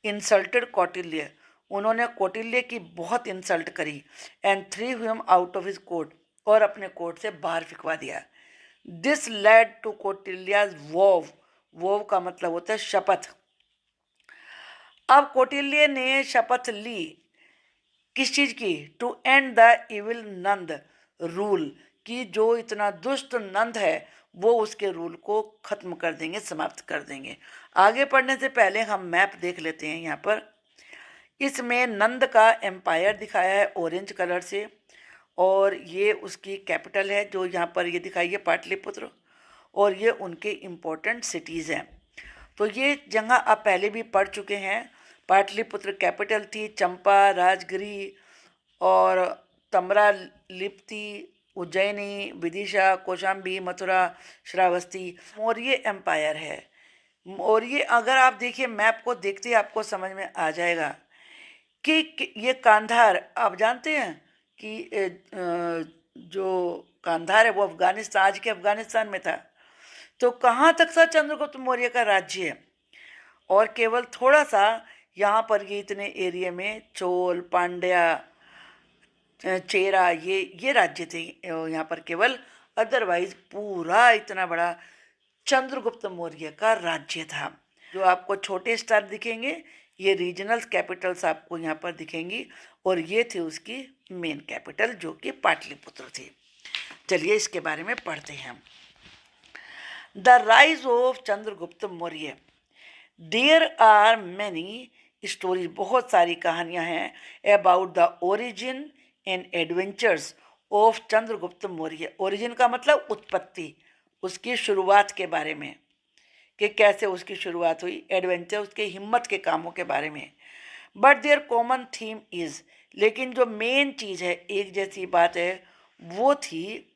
इंसल्टेड कौटिल्य, उन्होंने कौटिल्य की बहुत इंसल्ट करी। And threw him out of his court, और अपने कोर्ट से बाहर फिकवा दिया। This led to Kautilya's vow, vow का मतलब होता है शपथ। अब कौटिल्य ने शपथ ली किस चीज़ की? To end the evil Nanda rule, कि जो इतना दुष्ट नंद है वो उसके रूल को ख़त्म कर देंगे, समाप्त कर देंगे। आगे पढ़ने से पहले हम मैप देख लेते हैं। यहाँ पर इसमें नंद का एम्पायर दिखाया है ऑरेंज कलर से, और ये उसकी कैपिटल है जो यहाँ पर ये दिखाई है पाटलिपुत्र, और ये उनके इम्पोर्टेंट सिटीज़ हैं। तो ये जगह आप पहले भी पढ़ चुके हैं। पाटलिपुत्र कैपिटल थी, चंपा, राजगिरी और तमरा लिप्ति, उज्जैनी, विदिशा, कौशाम्बी, मथुरा, श्रावस्ती मौर्य एम्पायर है। मौर्य, अगर आप देखिए मैप को देखते ही आपको समझ में आ जाएगा कि ये कांधार, आप जानते हैं कि जो कांधार है वो अफगानिस्तान, आज के अफगानिस्तान में था। तो कहाँ तक था चंद्रगुप्त मौर्य का राज्य? और केवल थोड़ा सा यहाँ पर ये इतने एरिया में चोल, पांड्या, चेरा, ये राज्य थे यहाँ पर केवल। अदरवाइज पूरा इतना बड़ा चंद्रगुप्त मौर्य का राज्य था। जो आपको छोटे स्टार दिखेंगे ये रीजनल कैपिटल्स आपको यहाँ पर दिखेंगी, और ये थी उसकी मेन कैपिटल जो कि पाटलिपुत्र थी। चलिए इसके बारे में पढ़ते हैं। The rise of Chandragupta Maurya. There are many stories, बहुत सारी कहानियाँ हैं about the origin and adventures of Chandragupta Maurya. Origin का मतलब उत्पत्ति, उसकी शुरुआत के बारे में कि कैसे उसकी शुरुआत हुई, एडवेंचर उसके हिम्मत के कामों के बारे में। But their common theme is, लेकिन जो मेन चीज़ है, एक जैसी बात है, वो थी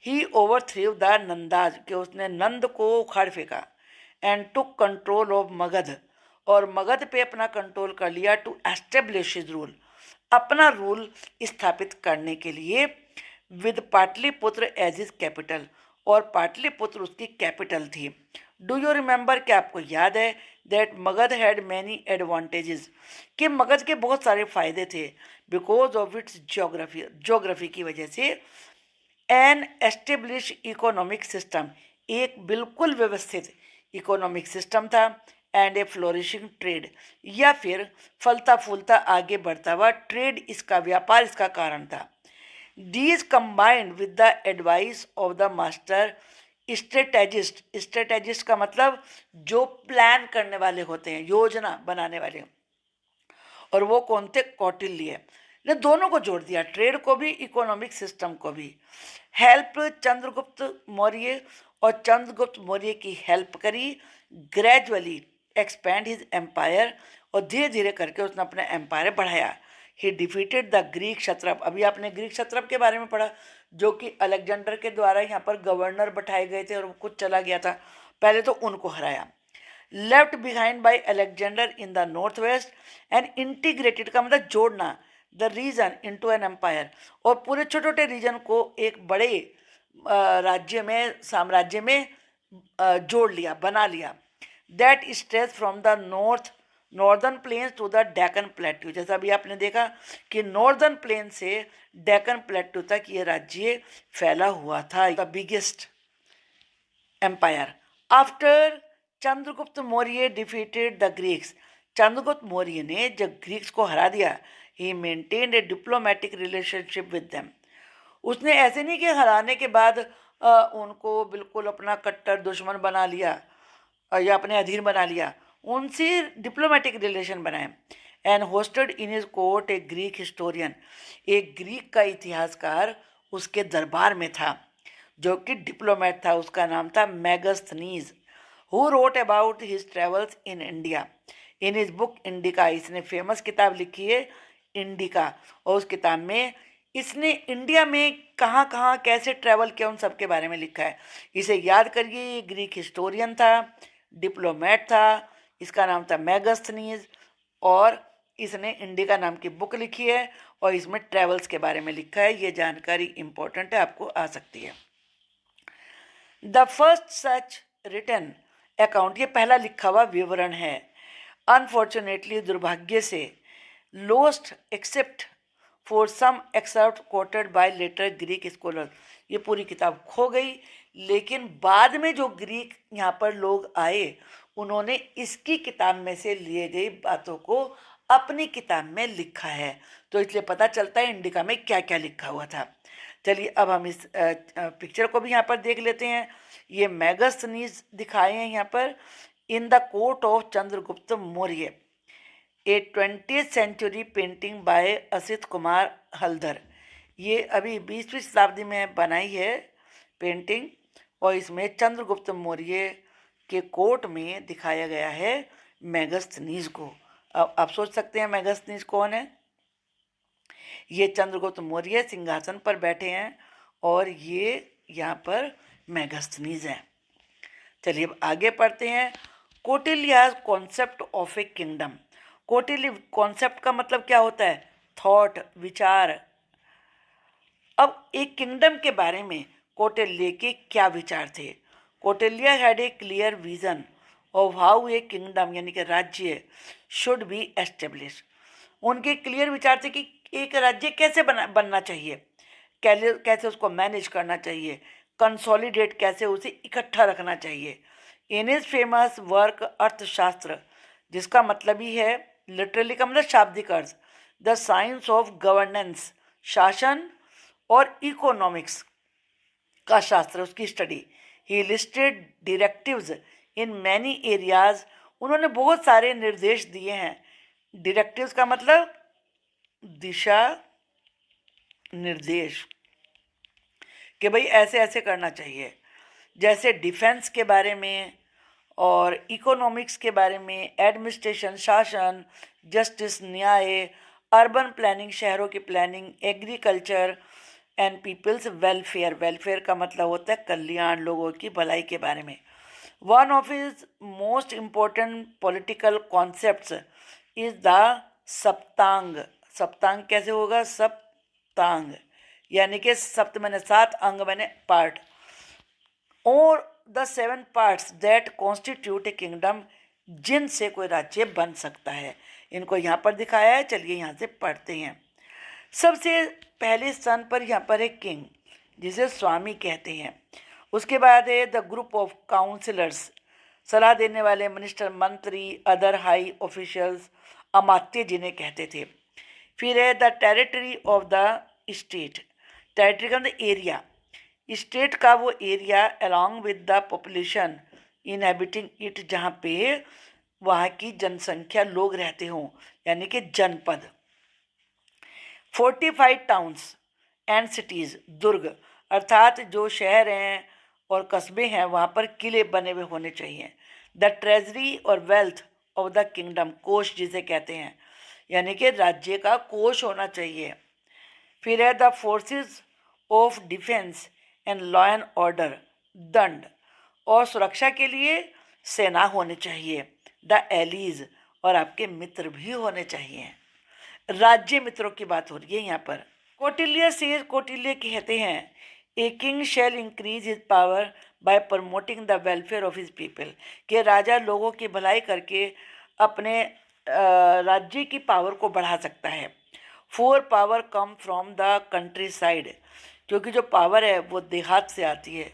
ही ओवरथ्रेव द नंदाज, कि उसने नंद को उखाड़ फेंका, and took control of Magadha, और मगध पे अपना कंट्रोल कर लिया, टू एस्टेब्लिश हिज रूल, अपना रूल स्थापित करने के लिए, with Pataliputra as his capital, और पाटलिपुत्र उसकी कैपिटल थी। डू यू रिमेंबर, क्या आपको याद है, that Magadh had many advantages, कि मगध के बहुत सारे फ़ायदे थे, बिकॉज ऑफ इट्स ज्योग्राफी की वजह से। एन एस्टेब्लिश इकोनॉमिक सिस्टम, एक बिल्कुल व्यवस्थित इकोनॉमिक सिस्टम था, एंड ए फ्लोरिशिंग ट्रेड, या फिर फलता फूलता आगे बढ़ता हुआ ट्रेड, इसका व्यापार इसका कारण था। These combined with the advice of the master strategist, strategist का मतलब जो प्लान करने वाले होते हैं, योजना बनाने वाले, और वो कौन थे, कौटिल्य ने दोनों को जोड़ दिया, ट्रेड को भी इकोनॉमिक सिस्टम को भी। हेल्प चंद्रगुप्त मौर्य, और चंद्रगुप्त मौर्य की हेल्प करी, ग्रेजुअली एक्सपैंड हिज एम्पायर, और धीरे धीरे करके उसने अपना एम्पायर बढ़ाया। ही डिफीटेड द ग्रीक क्षत्रप, अभी आपने ग्रीक क्षत्रप के बारे में पढ़ा, जो कि अलेक्जेंडर के द्वारा यहाँ पर गवर्नर बैठाए गए थे और कुछ चला गया था, पहले तो उनको हराया। Left behind by Alexander in the north west, and integrated का मतलब जोड़ना, the region into an empire, और पूरे छोटे छोटे रीजन को एक बड़े राज्य में, साम्राज्य में जोड़ लिया, बना लिया। That stretch from the northern plains to the Deccan plateau, जैसा अभी आपने देखा कि नॉर्दर्न प्लेन से डेक्कन प्लेट्यू तक ये राज्य फैला हुआ था, the biggest empire. After Chandragupta Maurya defeated the Greeks, Chandragupta Maurya ने जब ग्रीक्स को हरा दिया, he maintained a diplomatic relationship with them, उसने ऐसे नहीं कि हराने के बाद उनको बिल्कुल अपना कट्टर दुश्मन बना लिया या अपने अधीन बना लिया, उनसे डिप्लोमेटिक रिलेशन बनाए। And hosted in his court A Greek historian, एक ग्रीक का इतिहासकार उसके दरबार में था, जो कि डिप्लोमेट था, उसका नाम था Megasthenes, who wrote about his travels in India, in his book indica, इसने फेमस किताब लिखी है इंडिका, और उस किताब में इसने इंडिया में कहाँ कहाँ कैसे ट्रैवल किया उन सब के बारे में लिखा है। इसे याद करिए, ये ग्रीक हिस्टोरियन था, डिप्लोमेट था, इसका नाम था मैगस्थनीज, और इसने इंडिका नाम की बुक लिखी है, और इसमें ट्रैवल्स के बारे में लिखा है। ये जानकारी इम्पोर्टेंट है, आपको आ सकती है। The first such written account, ये पहला लिखा हुआ विवरण है, अनफॉर्चुनेटली, दुर्भाग्य से, lost except for some excerpt quoted by later Greek scholar, ये पूरी किताब खो गई, लेकिन बाद में जो ग्रीक यहाँ पर लोग आए उन्होंने इसकी किताब में से लिए गई बातों को अपनी किताब में लिखा है, तो इसलिए पता चलता है इंडिका में क्या क्या लिखा हुआ था। चलिए अब हम इस पिक्चर को भी यहाँ पर देख लेते हैं। ये मैगस्थनीज दिखाए हैं यहाँ पर, in the court of Chandragupta Maurya, a 20th century painting by Asit Kumar Haldar, ये अभी 20वीं शताब्दी में बनाई है पेंटिंग, और इसमें चंद्रगुप्त मौर्य के कोर्ट में दिखाया गया है मैगस्थनीज को। अब आप सोच सकते हैं मैगस्थनीज कौन है। ये चंद्रगुप्त मौर्य सिंहासन पर बैठे हैं, और ये यहाँ पर मैगस्थनीज हैं। चलिए अब आगे पढ़ते हैं। Kautilya's concept of a kingdom, Kautilya concept का मतलब क्या होता है, थॉट, विचार। अब एक किंगडम के बारे में कौटिल्य के क्या विचार थे। Kautilya had a clear vision of how a kingdom, यानी कि राज्य, शुड बी एस्टेब्लिश। उनके क्लियर विचार थे कि एक राज्य कैसे बनना चाहिए, कैसे उसको मैनेज करना चाहिए, कंसोलिडेट कैसे उसे इकट्ठा रखना चाहिए। इन इज फेमस वर्क अर्थशास्त्र, जिसका मतलब ही है लिटरली का मतलब शाब्दिक अर्थ, द साइंस ऑफ गवर्नेंस, शासन और इकोनॉमिक्स का शास्त्र, उसकी study. He listed directives in many areas, उन्होंने बहुत सारे निर्देश दिए हैं। डायरेक्टिव्स का मतलब दिशा निर्देश, कि भाई ऐसे ऐसे करना चाहिए, जैसे डिफेंस के बारे में और इकोनॉमिक्स के बारे में, एडमिनिस्ट्रेशन शासन, जस्टिस न्याय, अर्बन प्लानिंग शहरों की planning, agriculture and people's welfare, welfare का मतलब होता है कल्याण, लोगों की भलाई के बारे में। One of his most important political concepts is the saptanga. सप्तांग कैसे होगा, सप्तांग यानी कि सप्त मैंने सात, अंग मैंने पार्ट, और the 7 parts that constitute A kingdom, जिनसे कोई राज्य बन सकता है। इनको यहाँ पर दिखाया है, चलिए यहाँ से पढ़ते हैं। सबसे पहले स्थान पर यहाँ पर है किंग, जिसे स्वामी कहते हैं। उसके बाद है द ग्रुप ऑफ काउंसिलर्स, सलाह देने वाले, मिनिस्टर, मंत्री, अदर हाई ऑफिशियल्स, अमात्य जिन्हें कहते थे। फिर है the territory of the state, territory का मतलब एरिया, स्टेट का वो area along with the population inhabiting it, जहाँ पे वहाँ की जनसंख्या लोग रहते हों, यानी कि जनपद। 45 टाउन्स एंड सिटीज़, दुर्ग अर्थात जो शहर हैं और कस्बे हैं वहाँ पर किले बने हुए होने चाहिए। द ट्रेजरी और वेल्थ ऑफ द किंगडम, कोष जिसे कहते हैं, यानी कि राज्य का कोष होना चाहिए। फिर है the forces of defence and law and order, दंड और सुरक्षा के लिए सेना होनी चाहिए। द एलीज, और आपके मित्र भी होने चाहिए। राज्य मित्रों की बात हो रही है यहाँ पर। कौटिल्य से, कौटिल्य कहते हैं a king shall increase his power by promoting the welfare of his people, कि राजा लोगों की भलाई करके अपने राज्य की पावर को बढ़ा सकता है। For power come from the countryside, क्योंकि जो पावर है वो देहात से आती है।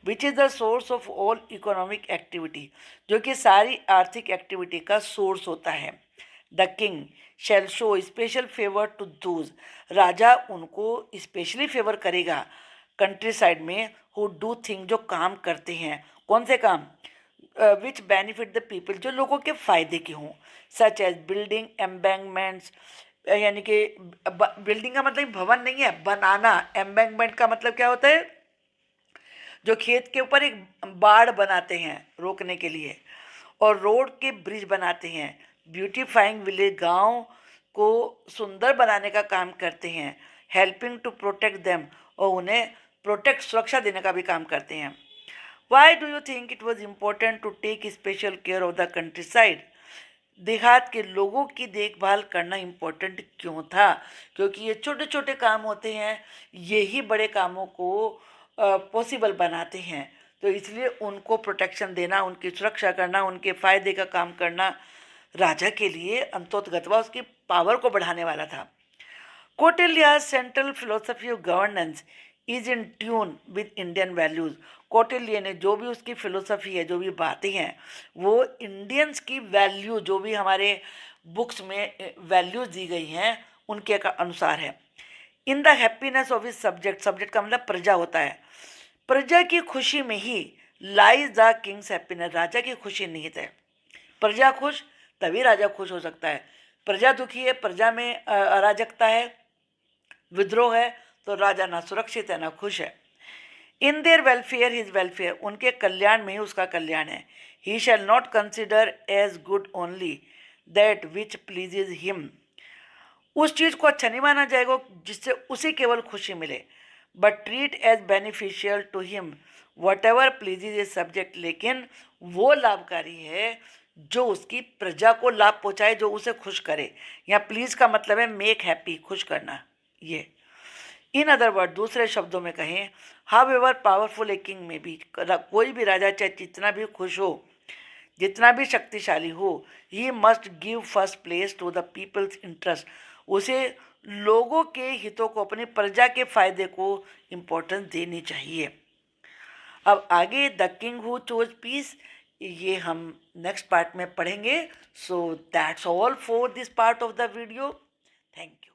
Which is the source of all economic activity, जो कि सारी आर्थिक एक्टिविटी का सोर्स होता है। The king shall show special favour to those, राजा उनको स्पेशली फेवर करेगा कंट्री साइड में, हु डू थिंग, जो काम करते हैं। कौन से काम, विच बेनिफिट द पीपल, जो लोगों के फ़ायदे के हों, सच एज बिल्डिंग एम्बैंकमेंट्स, यानी कि बिल्डिंग का मतलब भवन नहीं है, बनाना। एम्बैंकमेंट का मतलब क्या होता है, जो खेत के ऊपर एक बाड़ बनाते हैं रोकने के लिए, और रोड के ब्रिज बनाते हैं। ब्यूटीफाइंग विलेज, गांव को सुंदर बनाने का काम करते हैं। हेल्पिंग टू प्रोटेक्ट देम, और उन्हें प्रोटेक्ट, सुरक्षा देने का भी काम करते हैं। Why do you think it was important to take special care of the countryside, देहात के लोगों की देखभाल करना इम्पोर्टेंट क्यों था, क्योंकि ये छोटे छोटे काम होते हैं, यही बड़े कामों को पॉसिबल बनाते हैं। तो इसलिए उनको प्रोटेक्शन देना, उनकी सुरक्षा करना, उनके फ़ायदे का काम करना राजा के लिए अंतोतगतवा उसकी पावर को बढ़ाने वाला था। Kautilya central philosophy of governance is in tune with Indian values, Kautilya ने जो भी उसकी फ़िलोसफ़ी है, जो भी बातें हैं, वो इंडियंस की वैल्यू, जो भी हमारे बुक्स में वैल्यूज़ दी गई हैं उनके का अनुसार है। In the happiness of his subject, subject का मतलब प्रजा होता है, प्रजा की खुशी में ही लाइज द किंग्स हैप्पीनेस, राजा की खुशी निहित है। प्रजा खुश तभी राजा खुश हो सकता है। प्रजा दुखी है, प्रजा में अराजकता है, विद्रोह है, तो राजा ना सुरक्षित है ना खुश है। In their welfare his welfare, उनके कल्याण में ही उसका कल्याण है। He shall not consider as good only that which pleases him, उस चीज़ को अच्छा नहीं माना जाएगा जिससे उसे केवल खुशी मिले, but treat as beneficial to him whatever pleases his subject, लेकिन वो लाभकारी है जो उसकी प्रजा को लाभ पहुँचाए, जो उसे खुश करे। यहाँ प्लीज़ का मतलब है मेक हैप्पी, खुश करना। ये इन अदर वर्ड, दूसरे शब्दों में कहें, how ever powerful a king में भी, कोई भी राजा चाहे जितना भी खुश हो, जितना भी शक्तिशाली हो, he must give first place to the people's interest, उसे लोगों के हितों को, अपनी प्रजा के फायदे को इम्पोर्टेंस देनी चाहिए। अब आगे the king who chose peace, ये हम नेक्स्ट पार्ट में पढ़ेंगे। So that's all for this part of the video. Thank you.